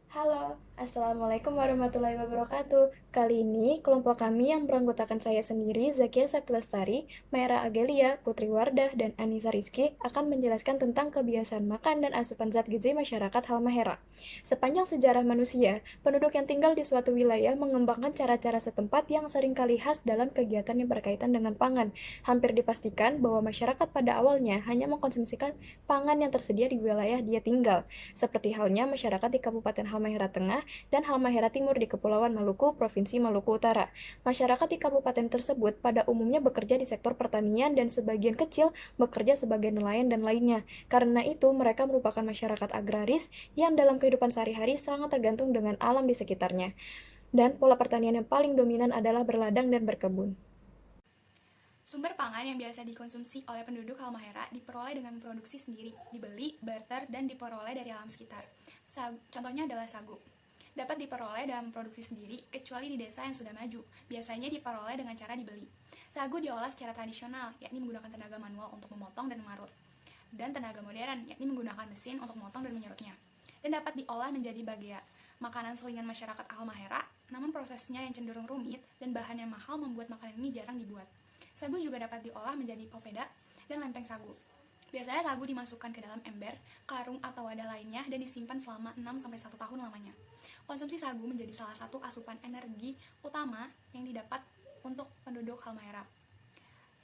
Halo, Assalamualaikum warahmatullahi wabarakatuh. Kali ini, kelompok kami yang beranggotakan saya sendiri, Zakia Sakti Lestari, Maira Agelia, Putri Wardah, dan Anissa Rizky akan menjelaskan tentang kebiasaan makan dan asupan zat gizi masyarakat Halmahera. Sepanjang sejarah manusia, penduduk yang tinggal di suatu wilayah mengembangkan cara-cara setempat yang seringkali khas dalam kegiatan yang berkaitan dengan pangan. Hampir dipastikan bahwa masyarakat pada awalnya hanya mengkonsumsikan pangan yang tersedia di wilayah dia tinggal, seperti halnya masyarakat di Kabupaten Halmahera Tengah dan Halmahera Timur di Kepulauan Maluku, Provinsi Maluku Utara. Masyarakat di kabupaten tersebut pada umumnya bekerja di sektor pertanian dan sebagian kecil bekerja sebagai nelayan dan lainnya. Karena itu, mereka merupakan masyarakat agraris yang dalam kehidupan sehari-hari sangat tergantung dengan alam di sekitarnya. Dan pola pertanian yang paling dominan adalah berladang dan berkebun. Sumber pangan yang biasa dikonsumsi oleh penduduk Halmahera diperoleh dengan produksi sendiri, dibeli, barter, dan diperoleh dari alam sekitar. Contohnya adalah sagu. Dapat diperoleh dalam produksi sendiri, kecuali di desa yang sudah maju. Biasanya diperoleh dengan cara dibeli. Sagu diolah secara tradisional, yakni menggunakan tenaga manual untuk memotong dan memarut. Dan tenaga modern, yakni menggunakan mesin untuk memotong dan menyerutnya. Dan dapat diolah menjadi bagea, makanan selingan masyarakat Halmahera, namun prosesnya yang cenderung rumit dan bahannya mahal membuat makanan ini jarang dibuat. Sagu juga dapat diolah menjadi popeda dan lempeng sagu. Biasanya sagu dimasukkan ke dalam ember, karung atau wadah lainnya dan disimpan selama 6-1 tahun lamanya. Konsumsi sagu menjadi salah satu asupan energi utama yang didapat untuk penduduk Halmahera.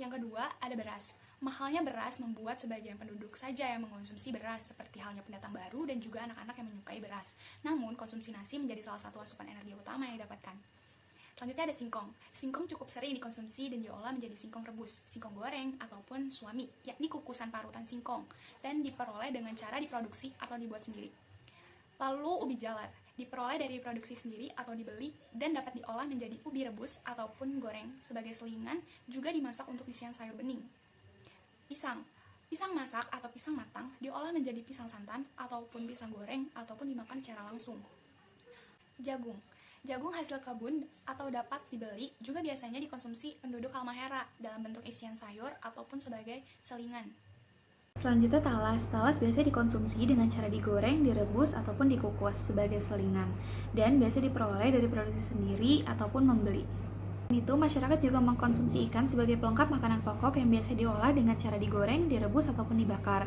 Yang kedua, ada beras. Mahalnya beras membuat sebagian penduduk saja yang mengkonsumsi beras, seperti halnya pendatang baru dan juga anak-anak yang menyukai beras. Namun, konsumsi nasi menjadi salah satu asupan energi utama yang didapatkan. Selanjutnya ada singkong. Singkong cukup sering dikonsumsi dan diolah menjadi singkong rebus, singkong goreng, ataupun suami, yakni kukusan parutan singkong, dan diperoleh dengan cara diproduksi atau dibuat sendiri. Lalu ubi jalar, diperoleh dari produksi sendiri atau dibeli, dan dapat diolah menjadi ubi rebus ataupun goreng sebagai selingan, juga dimasak untuk isian sayur bening. Pisang. Pisang masak atau pisang matang diolah menjadi pisang santan ataupun pisang goreng ataupun dimakan secara langsung. Jagung. Jagung hasil kebun atau dapat dibeli juga biasanya dikonsumsi penduduk Halmahera dalam bentuk isian sayur ataupun sebagai selingan. Selanjutnya talas. Talas biasanya dikonsumsi dengan cara digoreng, direbus, ataupun dikukus sebagai selingan. Dan biasa diperoleh dari produksi sendiri ataupun membeli. Selain itu, masyarakat juga mengkonsumsi ikan sebagai pelengkap makanan pokok yang biasa diolah dengan cara digoreng, direbus, ataupun dibakar.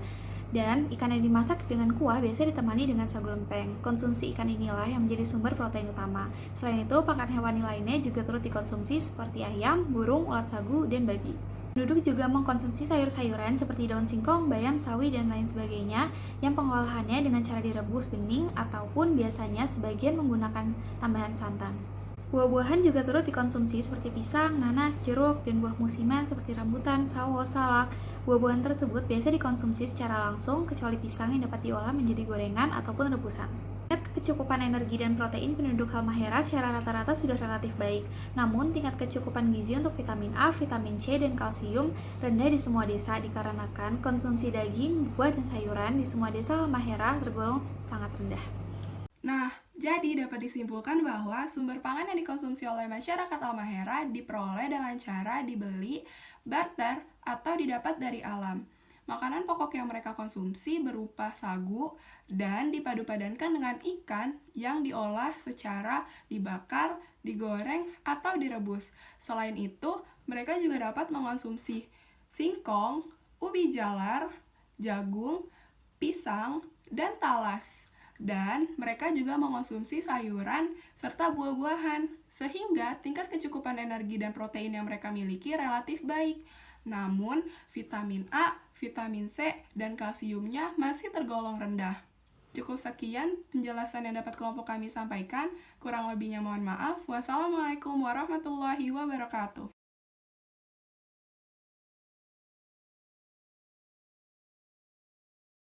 Dan ikan yang dimasak dengan kuah biasa ditemani dengan sagu lempeng. Konsumsi ikan inilah yang menjadi sumber protein utama. Selain itu, pakan hewani lainnya juga turut dikonsumsi seperti ayam, burung, ulat sagu, dan babi. Penduduk juga mengkonsumsi sayur-sayuran seperti daun singkong, bayam, sawi, dan lain sebagainya yang pengolahannya dengan cara direbus bening ataupun biasanya sebagian menggunakan tambahan santan. Buah-buahan juga turut dikonsumsi seperti pisang, nanas, jeruk, dan buah musiman seperti rambutan, sawo, salak. Buah-buahan tersebut biasa dikonsumsi secara langsung, kecuali pisang yang dapat diolah menjadi gorengan ataupun rebusan. Tingkat kecukupan energi dan protein penduduk Halmahera secara rata-rata sudah relatif baik. Namun, tingkat kecukupan gizi untuk vitamin A, vitamin C, dan kalsium rendah di semua desa dikarenakan konsumsi daging, buah, dan sayuran di semua desa Halmahera tergolong sangat rendah. Nah, jadi dapat disimpulkan bahwa sumber pangan yang dikonsumsi oleh masyarakat Halmahera diperoleh dengan cara dibeli, barter, atau didapat dari alam. Makanan pokok yang mereka konsumsi berupa sagu dan dipadu-padankan dengan ikan yang diolah secara dibakar, digoreng, atau direbus. Selain itu, mereka juga dapat mengonsumsi singkong, ubi jalar, jagung, pisang, dan talas. Dan mereka juga mengonsumsi sayuran serta buah-buahan, sehingga tingkat kecukupan energi dan protein yang mereka miliki relatif baik. Namun, vitamin A, vitamin C, dan kalsiumnya masih tergolong rendah. Cukup sekian penjelasan yang dapat kelompok kami sampaikan. Kurang lebihnya mohon maaf. Wassalamualaikum warahmatullahi wabarakatuh.